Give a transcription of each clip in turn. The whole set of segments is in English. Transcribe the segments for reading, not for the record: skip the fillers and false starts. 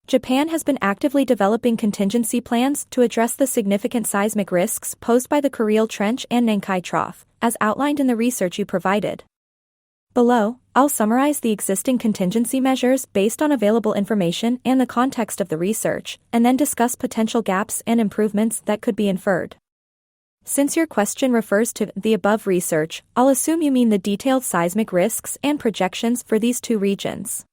Japan has been actively developing contingency plans to address the significant seismic risks posed by the Kuriles Trench and Nankai Trough, as outlined in the research you provided. Below, I'll summarize the existing contingency measures based on available information and the context of the research, and then discuss potential gaps and improvements that could be inferred. Since your question refers to the above research, I'll assume you mean the detailed seismic risks and projections for these two regions.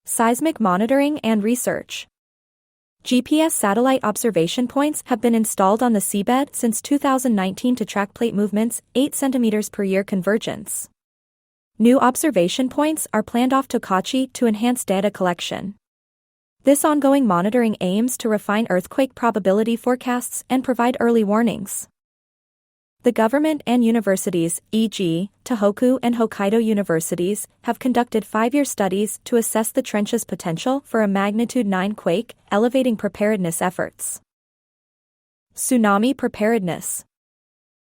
Seismic monitoring and research. GPS satellite observation points have been installed on the seabed since 2019 to track plate movements, 8 cm per year convergence. New observation points are planned off Tokachi to enhance data collection. This ongoing monitoring aims to refine earthquake probability forecasts and provide early warnings. The government and universities, e.g., Tohoku and Hokkaido universities, have conducted 5-year studies to assess the trench's potential for a magnitude 9 quake, elevating preparedness efforts. Tsunami preparedness.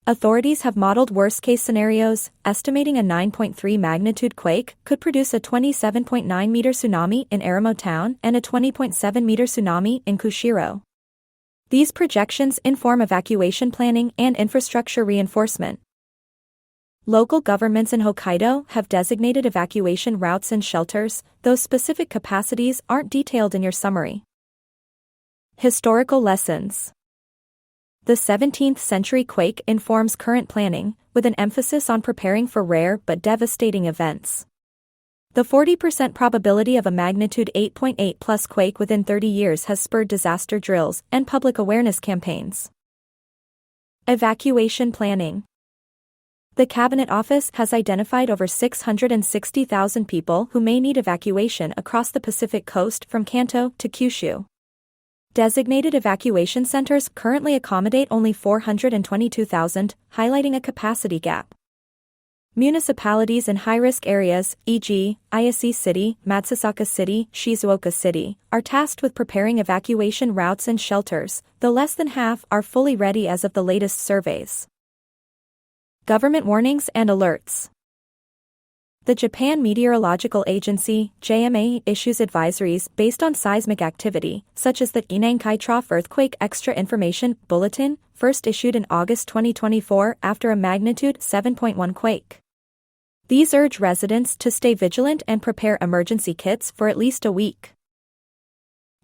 Authorities have modeled worst-case scenarios, estimating a 9.3 magnitude quake could produce a 27.9-meter tsunami in Aramo Town and a 20.7-meter tsunami in Kushiro. These projections inform evacuation planning and infrastructure reinforcement. Local governments in Hokkaido have designated evacuation routes and shelters, though specific capacities aren't detailed in your summary. Historical lessons. The 17th century quake informs current planning, with an emphasis on preparing for rare but devastating events. The 40% probability of a magnitude 8.8 plus quake within 30 years has spurred disaster drills and public awareness campaigns. Evacuation planning. The Cabinet Office has identified over 660,000 people who may need evacuation across the Pacific coast from Kanto to Kyushu. Designated evacuation centers currently accommodate only 422,000, highlighting a capacity gap. Municipalities in high-risk areas, e.g., Ayase City, Matsusaka City, Shizuoka City, are tasked with preparing evacuation routes and shelters, though less than half are fully ready as of the latest surveys. Government warnings and alerts. The Japan Meteorological Agency, JMA, issues advisories based on seismic activity, such as the Nankai Trough Earthquake Extra Information Bulletin, first issued in August 2024 after a magnitude 7.1 quake. These urge residents to stay vigilant and prepare emergency kits for at least a week.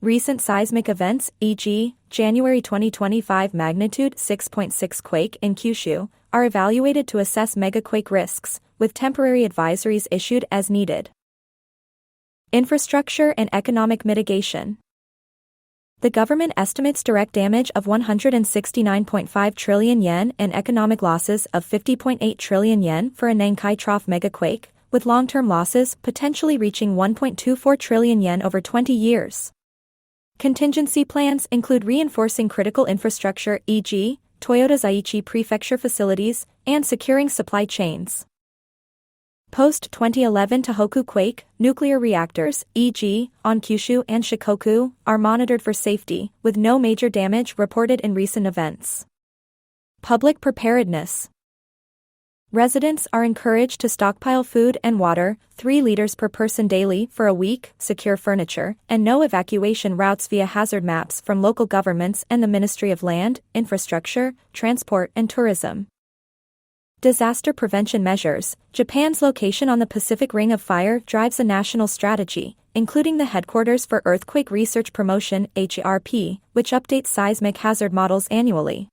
Recent seismic events, e.g., January 2025 magnitude 6.6 quake in Kyushu, are evaluated to assess megaquake risks, with temporary advisories issued as needed. Infrastructure and economic mitigation. The government estimates direct damage of 169.5 trillion yen and economic losses of 50.8 trillion yen for a Nankai Trough megaquake, with long-term losses potentially reaching 1.24 trillion yen over 20 years. Contingency plans include reinforcing critical infrastructure, e.g., Toyota Zaichi Prefecture facilities, and securing supply chains. Post-2011 Tohoku quake, nuclear reactors, e.g., on Kyushu and Shikoku, are monitored for safety, with no major damage reported in recent events. Public preparedness. Residents are encouraged to stockpile food and water, 3 liters per person daily for a week, secure furniture, and know evacuation routes via hazard maps from local governments and the Ministry of Land, Infrastructure, Transport and Tourism. Disaster prevention measures. Japan's location on the Pacific Ring of Fire drives a national strategy, including the Headquarters for Earthquake Research Promotion (HERP), which updates seismic hazard models annually.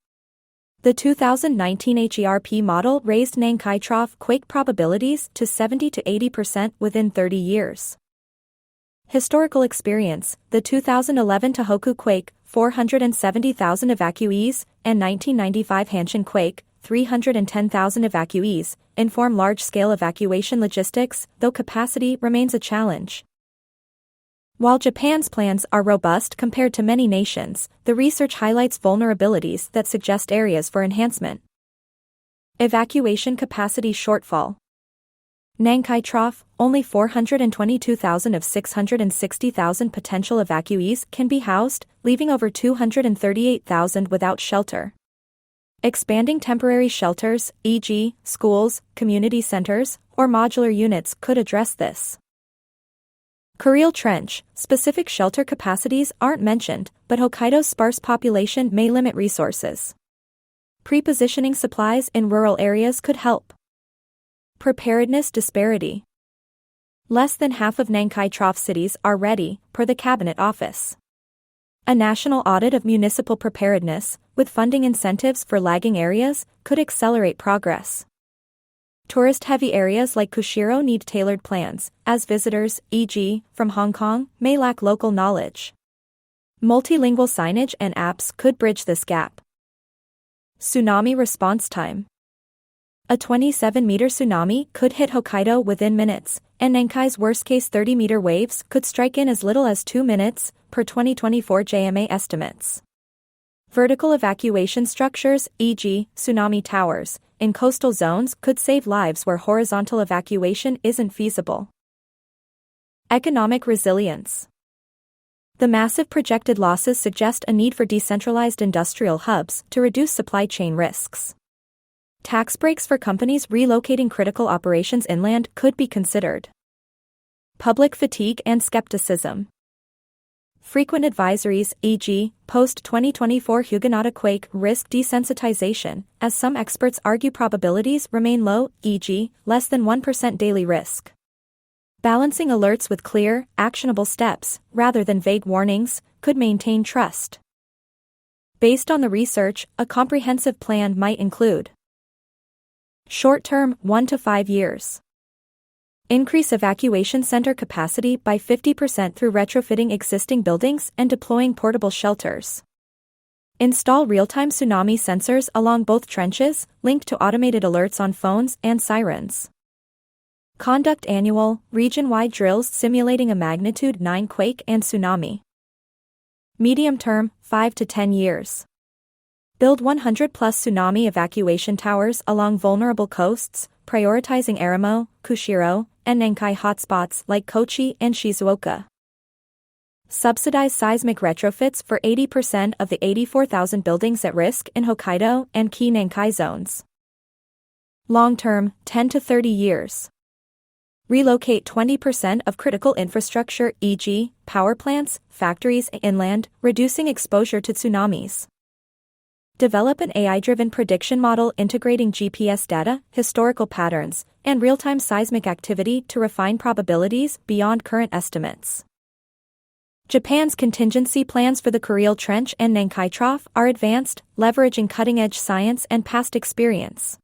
The 2019 HERP model raised Nankai Trough quake probabilities to 70 to 80% within 30 years. Historical experience. The 2011 Tohoku quake, 470,000 evacuees, and 1995 Hanshin quake, 310,000 evacuees, inform large-scale evacuation logistics, though capacity remains a challenge. While Japan's plans are robust compared to many nations, the research highlights vulnerabilities that suggest areas for enhancement. Evacuation capacity shortfall. Nankai Trough, only 422,000 of 660,000 potential evacuees can be housed, leaving over 238,000 without shelter. Expanding temporary shelters, e.g., schools, community centers, or modular units could address this. Kurile Trench, specific shelter capacities aren't mentioned, but Hokkaido's sparse population may limit resources. Pre-positioning supplies in rural areas could help. Preparedness disparity. Less than half of Nankai Trough cities are ready, per the Cabinet Office. A national audit of municipal preparedness, with funding incentives for lagging areas, could accelerate progress. Tourist-heavy areas like Kushiro need tailored plans, as visitors, e.g., from Hong Kong, may lack local knowledge. Multilingual signage and apps could bridge this gap. Tsunami response time. A 27-meter tsunami could hit Hokkaido within minutes, and Nankai's worst-case 30-meter waves could strike in as little as 2 minutes, per 2024 JMA estimates. Vertical evacuation structures, e.g., tsunami towers, in coastal zones could save lives where horizontal evacuation isn't feasible. Economic resilience. The massive projected losses suggest a need for decentralized industrial hubs to reduce supply chain risks. Tax breaks for companies relocating critical operations inland could be considered. Public fatigue and skepticism. Frequent advisories, e.g., post-2024 Huguenot quake risk desensitization, as some experts argue probabilities remain low, e.g., less than 1% daily risk. Balancing alerts with clear, actionable steps, rather than vague warnings, could maintain trust. Based on the research, a comprehensive plan might include: short-term, 1 to 5 years. Increase evacuation center capacity by 50% through retrofitting existing buildings and deploying portable shelters. Install real-time tsunami sensors along both trenches, linked to automated alerts on phones and sirens. Conduct annual, region-wide drills simulating a magnitude 9 quake and tsunami. Medium-term, 5 to 10 years. Build 100-plus tsunami evacuation towers along vulnerable coasts, prioritizing Aramo, Kushiro, and Nankai hotspots like Kochi and Shizuoka. Subsidize seismic retrofits for 80% of the 84,000 buildings at risk in Hokkaido and key Nankai zones. Long-term, 10 to 30 years. Relocate 20% of critical infrastructure, e.g., power plants, factories inland, reducing exposure to tsunamis. Develop an AI-driven prediction model integrating GPS data, historical patterns, and real-time seismic activity to refine probabilities beyond current estimates. Japan's contingency plans for the Kurile Trench and Nankai Trough are advanced, leveraging cutting-edge science and past experience.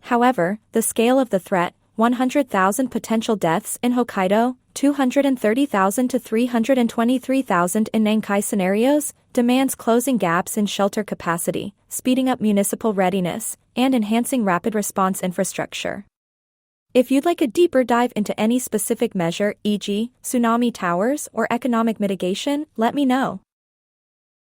However, the scale of the threat, 100,000 potential deaths in Hokkaido, 230,000 to 323,000 in Nankai scenarios, demands closing gaps in shelter capacity, speeding up municipal readiness, and enhancing rapid response infrastructure. If you'd like a deeper dive into any specific measure, e.g., tsunami towers or economic mitigation, let me know.